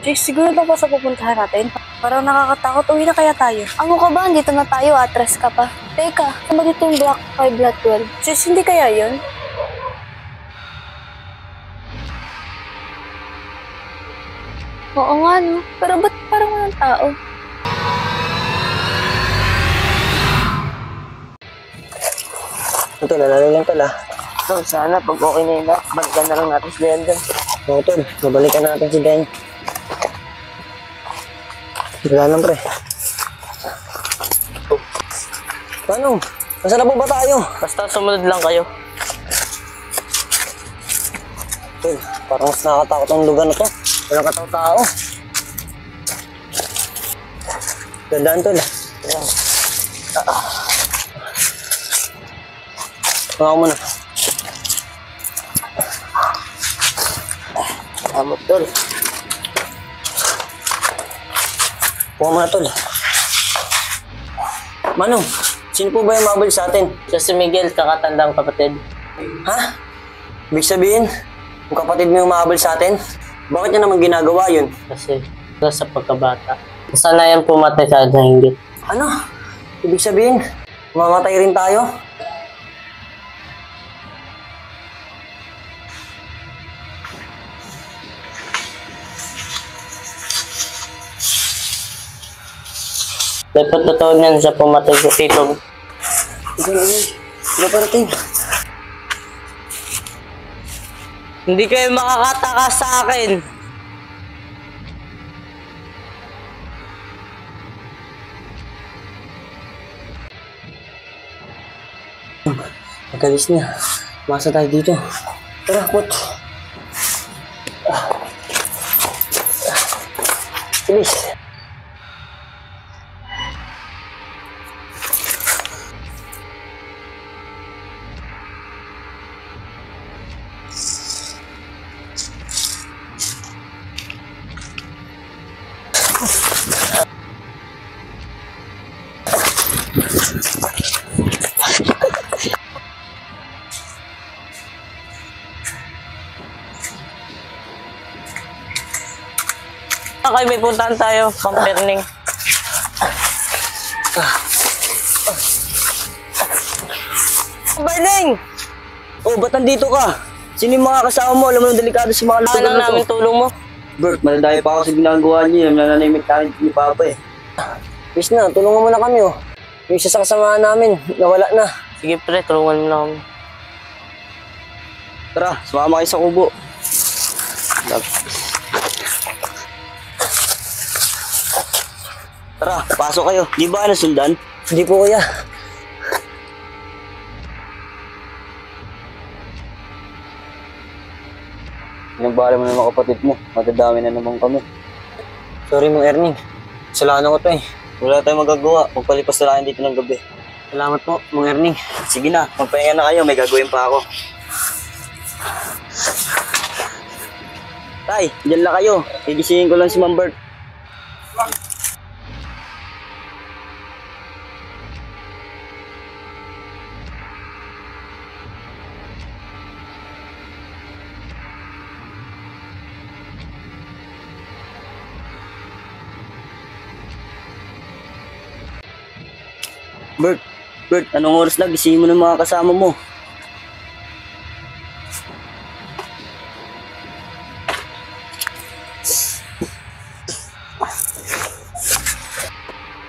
Jay, siguro na po sa pupuntahan natin. Parang nakakatakot. Uwi na kaya tayo? Ano ka ba? Dito na tayo, atras ka pa. Teka, saan ba dito yung Block 5 Lot 12? Jay, hindi kaya yun? Oo nga, no? Pero ba't parang walang tao? Tol, alala lang tol ah. Tol, sana pag okay na yun lahat, balikan na lang natin si Dayan dyan. Oo tol, mabalikan natin si Dan. Wala lang pre. Paano? Nasaan na po ba tayo? Basta sumunod lang kayo. Tol, parang mas nakakatakot ang lugar na to. Walang katao-tao. Gandaan tol. Tunga ko muna. Tama, Tol. Tunga muna tol. Manong, sino po ba yung mabal sa atin? Siya si Miguel, kakatandang kapatid. Ha? Ibig sabihin, yung kapatid mo yung mahabol sa atin? Bakit niya naman ginagawa yun? Kasi sa pagkabata. Kasanayan pumatay sa hinggit. Ano? Ibig sabihin, mamatay rin tayo? Dapat totoo niyan siya pumatay sa titong. Hindi parating. Hindi kayo makakataka sa akin. Magalis niya. Masa tayo dito. Tara, kot. Bilis. Okay, may puntahan tayo. Pamperning. Berning! Oh, ba't nandito ka? Sino yung mga kasama mo? Alam mo nang delikado sa mga lugar Kailangan na to. namin tulong mo. Bert, maladayo pa ako sa ginagawa niyo. Nananimik tayo ni Papa eh. Miss na, tulungan mo na kami oh. Yung isa sa kasamahan namin, nawala na. Sige pre, tulungan mo na kami. Tara, sumama kayo sa kubo. Tara, pasok kayo. Di ba nasundan? Hindi po kuya. Pinagbala mo na mga kapatid mo. Matadami na naman kami. Sorry mong Erning. Kasalanan ko to eh. Wala tayong magagawa. Magpalipas na lang dito ng gabi. Salamat po, mong Erning. Sige na, magpahinga na kayo. May gagawin pa ako. Tay, dyan lang kayo. Gigisingin ko lang si Ma'am Bert. Bert, anong oras na? Gisingin mo ng mga kasama mo.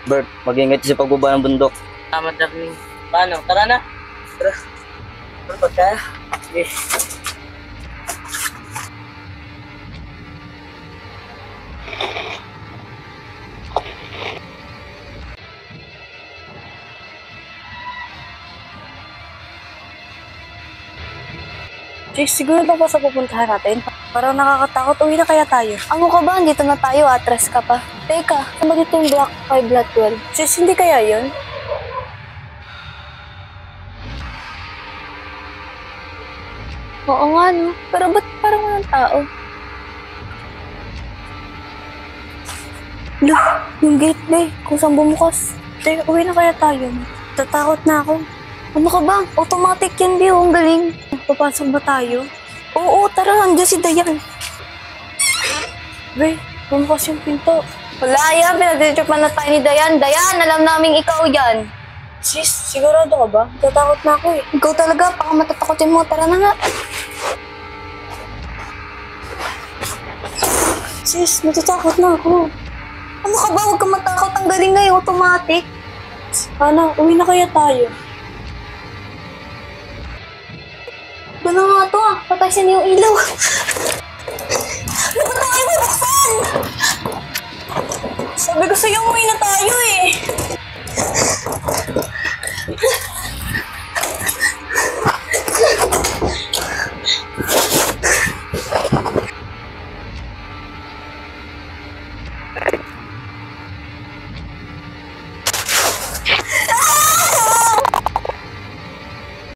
Bert, mag-ingat sa pagbaba ng bundok. Tama, Berning. Paano? Tara na. Tara. Ano ba kaya? Sige. Jay, siguro na po sa pupuntahan natin. Parang nakakatakot. Uwi na kaya tayo? Ano ka ba? Dito na tayo, atras ka pa. Teka, saan ba dito yung Block 5 Lot 12? Jay, hindi kaya yun? Oo nga, no? Pero ba't parang walang tao? Look, yung gate na kung saan bumukas. Jay, uwi na kaya tayo? Tatakot na ako. Ano ka ba? Automatic yan, Bio. Ang galing. Papasok ba tayo? Oo, tara. Andiyan si Dayan. Be, Bumukas yung pinto. Wala yan, pinag-tripan na tayo ni Dayan. Dayan, alam naming ikaw yan. Sis, sigurado ka ba? Tatakot na ako eh. Ikaw talaga, baka matatakotin mo. Tara na nga. Sis, natatakot na ako. Ano ka ba? Huwag kang matakot. Ang galing ngayon, automatic. Ana, uwi na kaya tayo? Doon na nga to ah. Patayin niyo yung ilaw. Ano ba tayo bubuksan? Sabi ko sa'yo, uwi na tayo eh.